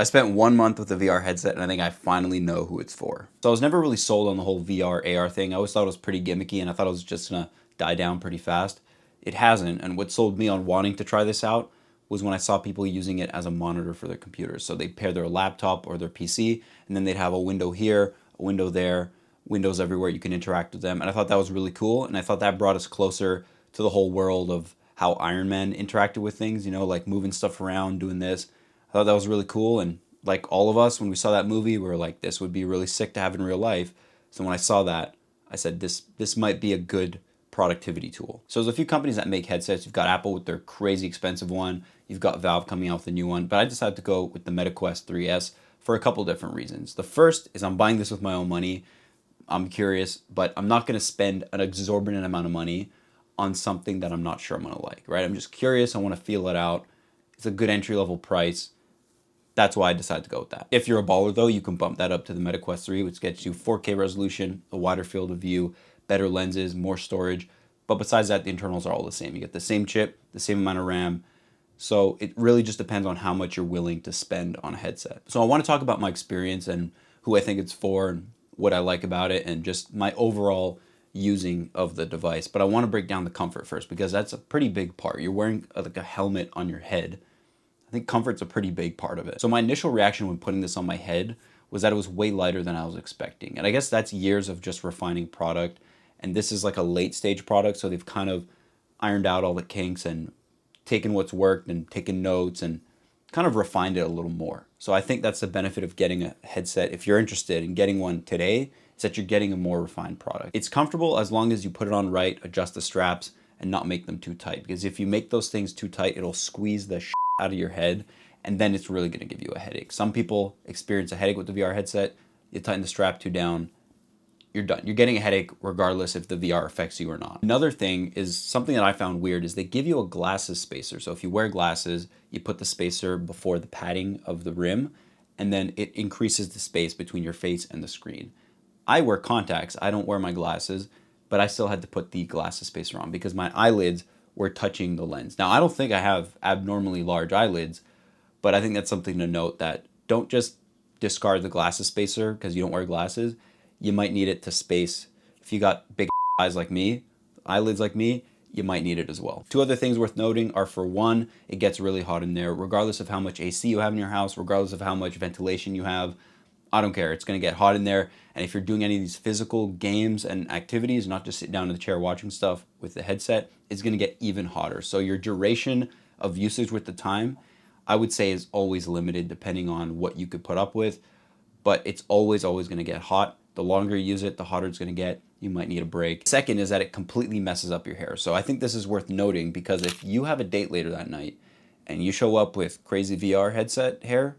I spent 1 month with a VR headset and I think I finally know who it's for. So I was never really sold on the whole VR AR thing. I always thought it was pretty gimmicky and I thought it was just gonna die down pretty fast. It hasn't, and what sold me on wanting to try this out was when I saw people using it as a monitor for their computers. So they'd pair their laptop or their PC and then they'd have a window here, a window there, windows everywhere you can interact with them. And I thought that was really cool, and I thought that brought us closer to the whole world of how Iron Man interacted with things, you know, like moving stuff around, doing this. I thought that was really cool, and like all of us, when we saw that movie, we were like, this would be really sick to have in real life. So when I saw that, I said, this might be a good productivity tool. So there's a few companies that make headsets. You've got Apple with their crazy expensive one. You've got Valve coming out with a new one. But I decided to go with the MetaQuest 3S for a couple different reasons. The first is I'm buying this with my own money. I'm curious, but I'm not going to spend an exorbitant amount of money on something that I'm not sure I'm going to like, right? I'm just curious. I want to feel it out. It's a good entry level price. That's why I decided to go with that. If you're a baller though, you can bump that up to the MetaQuest 3, which gets you 4K resolution, a wider field of view, better lenses, more storage. But besides that, the internals are all the same. You get the same chip, the same amount of RAM. So it really just depends on how much you're willing to spend on a headset. So I want to talk about my experience and who I think it's for and what I like about it and just my overall using of the device. But I want to break down the comfort first because that's a pretty big part. You're wearing like a helmet on your head. I think comfort's a pretty big part of it. So my initial reaction when putting this on my head was that it was way lighter than I was expecting. And I guess that's years of just refining product. And this is like a late stage product. So they've kind of ironed out all the kinks and taken what's worked and taken notes and kind of refined it a little more. So I think that's the benefit of getting a headset. If you're interested in getting one today, is that you're getting a more refined product. It's comfortable as long as you put it on right, adjust the straps, and not make them too tight. Because if you make those things too tight, it'll squeeze the shit out of your head, and then it's really gonna give you a headache. Some people experience a headache with the VR headset. You tighten the strap too down, you're done. You're getting a headache regardless if the VR affects you or not. Another thing is something that I found weird is they give you a glasses spacer. So if you wear glasses, you put the spacer before the padding of the rim, and then it increases the space between your face and the screen. I wear contacts. I don't wear my glasses, but I still had to put the glasses spacer on because my eyelids were touching the lens. Now, I don't think I have abnormally large eyelids, but I think that's something to note, that don't just discard the glasses spacer because you don't wear glasses. You might need it to space. If you got big eyes like me, eyelids like me, you might need it as well. Two other things worth noting are, for one, it gets really hot in there, regardless of how much AC you have in your house, regardless of how much ventilation you have. I don't care. It's going to get hot in there. And if you're doing any of these physical games and activities, not just sit down in the chair watching stuff with the headset, it's going to get even hotter. So your duration of usage with the time, I would say, is always limited depending on what you could put up with. But it's always going to get hot. The longer you use it, the hotter it's going to get. You might need a break. Second is that it completely messes up your hair. So I think this is worth noting because if you have a date later that night and you show up with crazy VR headset hair,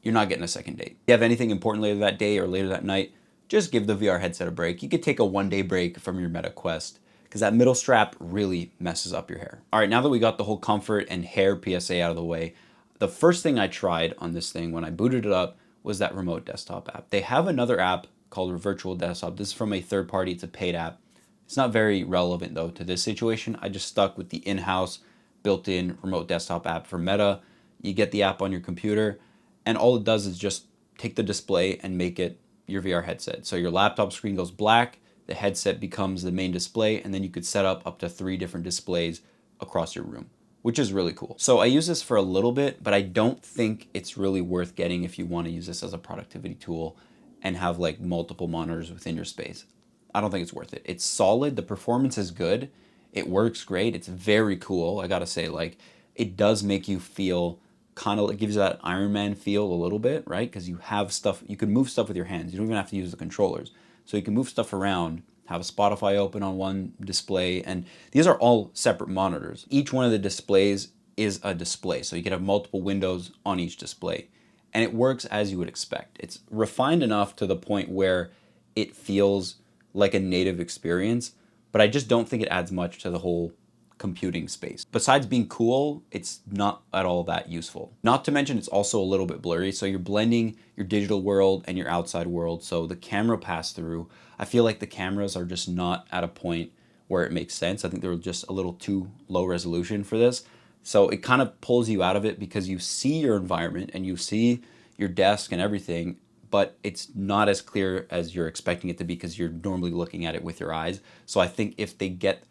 you're not getting a second date. If you have anything important later that day or later that night, just give the VR headset a break. You could take a one-day break from your Meta Quest because that middle strap really messes up your hair. All right, now that we got the whole comfort and hair PSA out of the way, the first thing I tried on this thing when I booted it up was that remote desktop app. They have another app called Virtual Desktop. This is from a third party. It's a paid app. It's not very relevant though to this situation. I just stuck with the in-house built-in remote desktop app for Meta. You get the app on your computer, and all it does is just take the display and make it your VR headset. So your laptop screen goes black, the headset becomes the main display, and then you could set up to 3 different displays across your room, which is really cool. So I use this for a little bit, but I don't think it's really worth getting if you want to use this as a productivity tool and have like multiple monitors within your space. I don't think it's worth it. It's solid, the performance is good, it works great, it's very cool. I gotta say, like, it does make you feel kind of, it gives you that Iron Man feel a little bit, right? Because you have stuff, you can move stuff with your hands. You don't even have to use the controllers. So you can move stuff around, have a Spotify open on one display, and these are all separate monitors. Each one of the displays is a display, so you can have multiple windows on each display. And it works as you would expect. It's refined enough to the point where it feels like a native experience, but I just don't think it adds much to the whole computing space. Besides being cool, it's not at all that useful. Not to mention it's also a little bit blurry, so you're blending your digital world and your outside world. So the camera pass through, I feel like the cameras are just not at a point where it makes sense. I think they're just a little too low resolution for this. So it kind of pulls you out of it because you see your environment and you see your desk and everything, but it's not as clear as you're expecting it to be because you're normally looking at it with your eyes. So I think if they get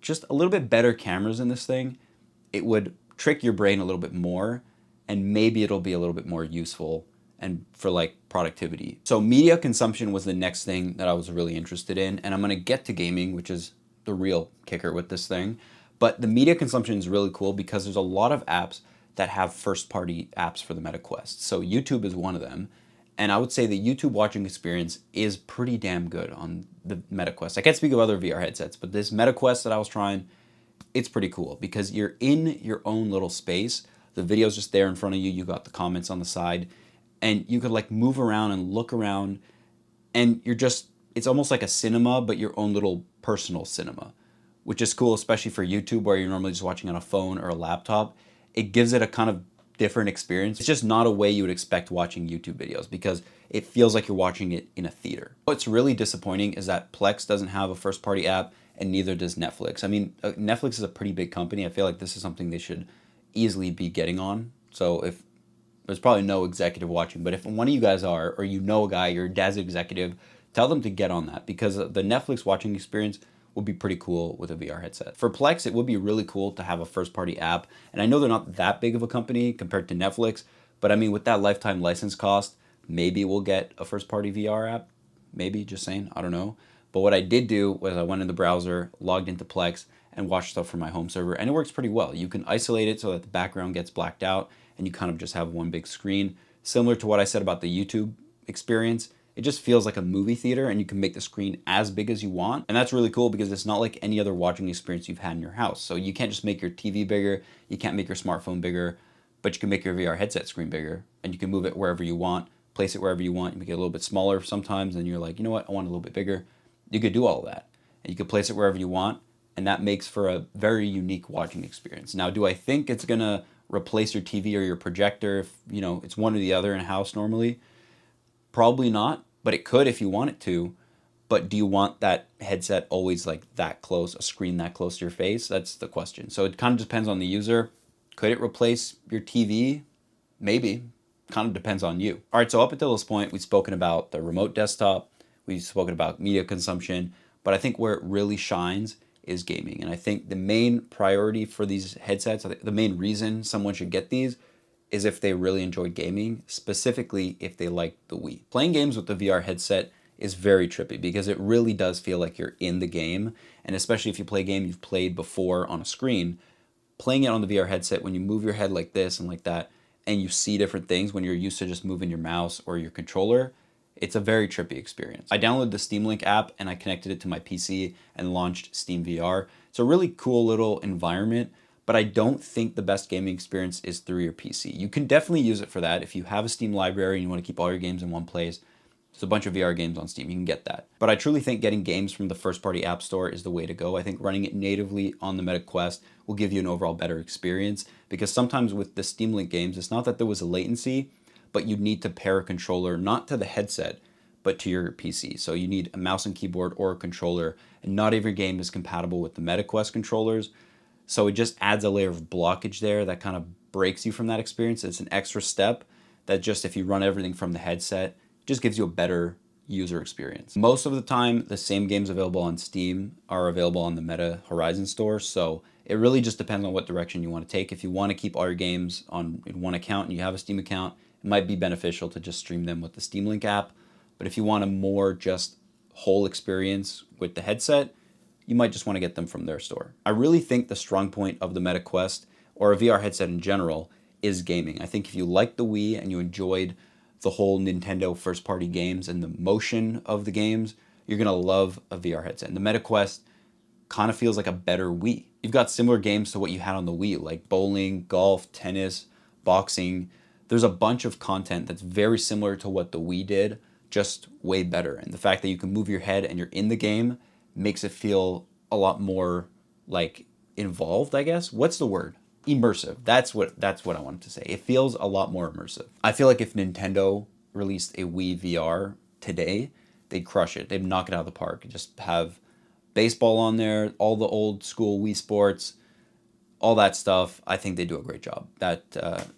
just a little bit better cameras in this thing, it would trick your brain a little bit more, and maybe it'll be a little bit more useful and for like productivity. So media consumption was the next thing that I was really interested in, and I'm going to get to gaming, which is the real kicker with this thing. But the media consumption is really cool because there's a lot of apps that have first party apps for the Meta Quest. So YouTube is one of them. And I would say the YouTube watching experience is pretty damn good on the Meta Quest. I can't speak of other VR headsets, but this Meta Quest that I was trying, it's pretty cool because you're in your own little space. The video's just there in front of you. You got the comments on the side, and you could like move around and look around, and you're just, it's almost like a cinema, but your own little personal cinema, which is cool, especially for YouTube where you're normally just watching on a phone or a laptop. It gives it a kind of different experience. It's just not a way you would expect watching YouTube videos because it feels like you're watching it in a theater. What's really disappointing is that Plex doesn't have a first party app, and neither does Netflix. I mean, Netflix is a pretty big company. I feel like this is something they should easily be getting on. So if there's probably no executive watching, but if one of you guys are, or you know a guy, your dad's executive, tell them to get on that because the Netflix watching experience would be pretty cool with a VR headset. For Plex, it would be really cool to have a first party app. And I know they're not that big of a company compared to Netflix, but I mean, with that lifetime license cost, maybe we'll get a first party VR app. Maybe, just saying, I don't know. But what I did do was I went in the browser, logged into Plex, and watched stuff from my home server, and it works pretty well. You can isolate it so that the background gets blacked out, and you kind of just have one big screen. Similar to what I said about the YouTube experience, it just feels like a movie theater, and you can make the screen as big as you want. And that's really cool because it's not like any other watching experience you've had in your house. So you can't just make your TV bigger, you can't make your smartphone bigger, but you can make your VR headset screen bigger, and you can move it wherever you want, place it wherever you want. You make it a little bit smaller sometimes, and you're like, you know what, I want it a little bit bigger. You could do all of that, and you could place it wherever you want, and that makes for a very unique watching experience. Now, do I think it's gonna replace your TV or your projector if, you know, it's one or the other in a house normally? Probably not, but it could if you want it to. But do you want that headset always like that close, a screen that close to your face? That's the question. So it kind of depends on the user. Could it replace your TV? Maybe. Kind of depends on you. All right, so up until this point, we've spoken about the remote desktop, we've spoken about media consumption, but I think where it really shines is gaming. And I think the main priority for these headsets, the main reason someone should get these is if they really enjoy gaming, specifically if they like the Wii. Playing games with the VR headset is very trippy because it really does feel like you're in the game. And especially if you play a game you've played before on a screen, playing it on the VR headset, when you move your head like this and like that, and you see different things when you're used to just moving your mouse or your controller, it's a very trippy experience. I downloaded the Steam Link app and I connected it to my PC and launched Steam VR. It's a really cool little environment, but I don't think the best gaming experience is through your PC. You can definitely use it for that. If you have a Steam library and you want to keep all your games in one place, there's a bunch of VR games on Steam, you can get that. But I truly think getting games from the first party app store is the way to go. I think running it natively on the Meta Quest will give you an overall better experience because sometimes with the Steam Link games, it's not that there was a latency, but you need to pair a controller not to the headset, but to your PC. So you need a mouse and keyboard or a controller, and not every game is compatible with the Meta Quest controllers. So it just adds a layer of blockage there that kind of breaks you from that experience. It's an extra step that just if you run everything from the headset, just gives you a better user experience. Most of the time, the same games available on Steam are available on the Meta Horizon store, so it really just depends on what direction you want to take. If you want to keep all your games on in one account and you have a Steam account, it might be beneficial to just stream them with the Steam Link app. But if you want a more just whole experience with the headset, you might just want to get them from their store. I really think the strong point of the Meta Quest, or a VR headset in general, is gaming. I think if you like the Wii and you enjoyed the whole Nintendo first party games and the motion of the games, you're gonna love a VR headset. And the Meta Quest kind of feels like a better Wii. You've got similar games to what you had on the Wii, like bowling, golf, tennis, boxing. There's a bunch of content that's very similar to what the Wii did, just way better. And the fact that you can move your head and you're in the game makes it feel a lot more like involved, I guess. What's the word? Immersive. That's what I wanted to say. It feels a lot more immersive. I feel like if Nintendo released a Wii VR today, they'd crush it. They'd knock it out of the park. Just have baseball on there, all the old school Wii Sports, all that stuff. I think they do a great job. That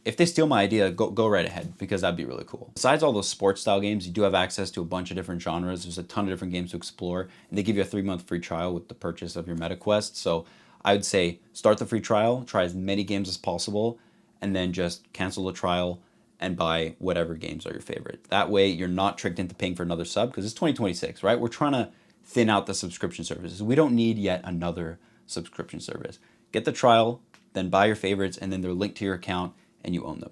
if they steal my idea, go right ahead, because that'd be really cool. Besides all those sports style games, you do have access to a bunch of different genres. There's a ton of different games to explore, and they give you a 3-month free trial with the purchase of your MetaQuest. So I would say start the free trial, try as many games as possible, and then just cancel the trial and buy whatever games are your favorite. That way you're not tricked into paying for another sub, because it's 2026, right? We're trying to thin out the subscription services. We don't need yet another subscription service. Get the trial, then buy your favorites, and then they're linked to your account and you own them.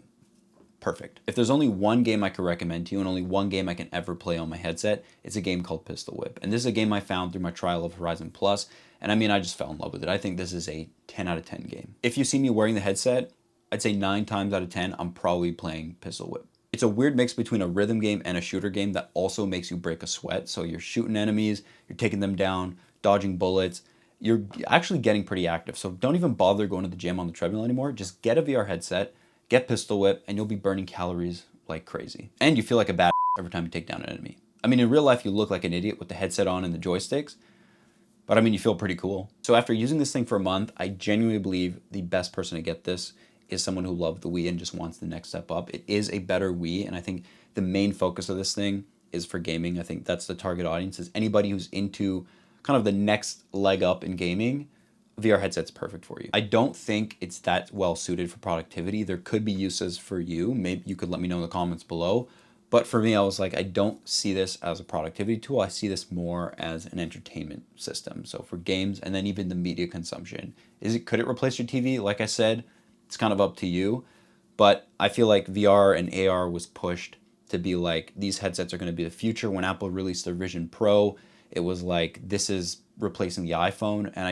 Perfect. If there's only one game I could recommend to you and only one game I can ever play on my headset, it's a game called Pistol Whip. And this is a game I found through my trial of Horizon Plus, and I mean, I just fell in love with it. I think this is a 10 out of 10 game. If you see me wearing the headset, I'd say 9 times out of 10, I'm probably playing Pistol Whip. It's a weird mix between a rhythm game and a shooter game that also makes you break a sweat. So you're shooting enemies, you're taking them down, dodging bullets. You're actually getting pretty active. So don't even bother going to the gym on the treadmill anymore. Just get a VR headset, get Pistol Whip, and you'll be burning calories like crazy. And you feel like a bad every time you take down an enemy. I mean, in real life, you look like an idiot with the headset on and the joysticks, but I mean, you feel pretty cool. So after using this thing for a month, I genuinely believe the best person to get this is someone who loved the Wii and just wants the next step up. It is a better Wii, and I think the main focus of this thing is for gaming. I think that's the target audience, is anybody who's into kind of the next leg up in gaming. VR headset's perfect for you. I don't think it's that well suited for productivity. There could be uses for you. Maybe you could let me know in the comments below. But for me, I was like, I don't see this as a productivity tool. I see this more as an entertainment system. So for games, and then even the media consumption. Could it replace your TV? Like I said, it's kind of up to you. But I feel like VR and AR was pushed to be like, these headsets are going to be the future. When Apple released their Vision Pro, it was like, this is replacing the iPhone, and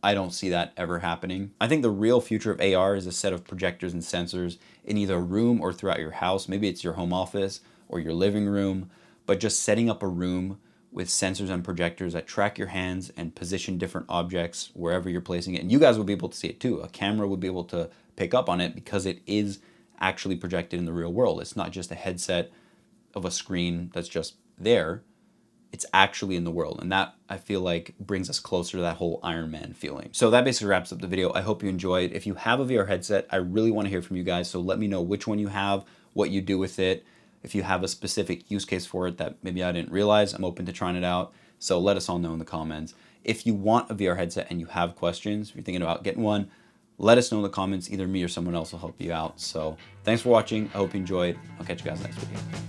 I don't see that ever happening. I think the real future of AR is a set of projectors and sensors in either a room or throughout your house. Maybe it's your home office or your living room, but just setting up a room with sensors and projectors that track your hands and position different objects wherever you're placing it. And you guys will be able to see it too. A camera would be able to pick up on it because it is actually projected in the real world. It's not just a headset of a screen that's just there. It's actually in the world, and that, I feel like, brings us closer to that whole Iron Man feeling. So that basically wraps up the video. I hope you enjoyed. If you have a VR headset, I really want to hear from you guys, so let me know which one you have, what you do with it. If you have a specific use case for it that maybe I didn't realize, I'm open to trying it out. So let us all know in the comments. If you want a VR headset and you have questions, if you're thinking about getting one, let us know in the comments. Either me or someone else will help you out. So thanks for watching. I hope you enjoyed. I'll catch you guys next video.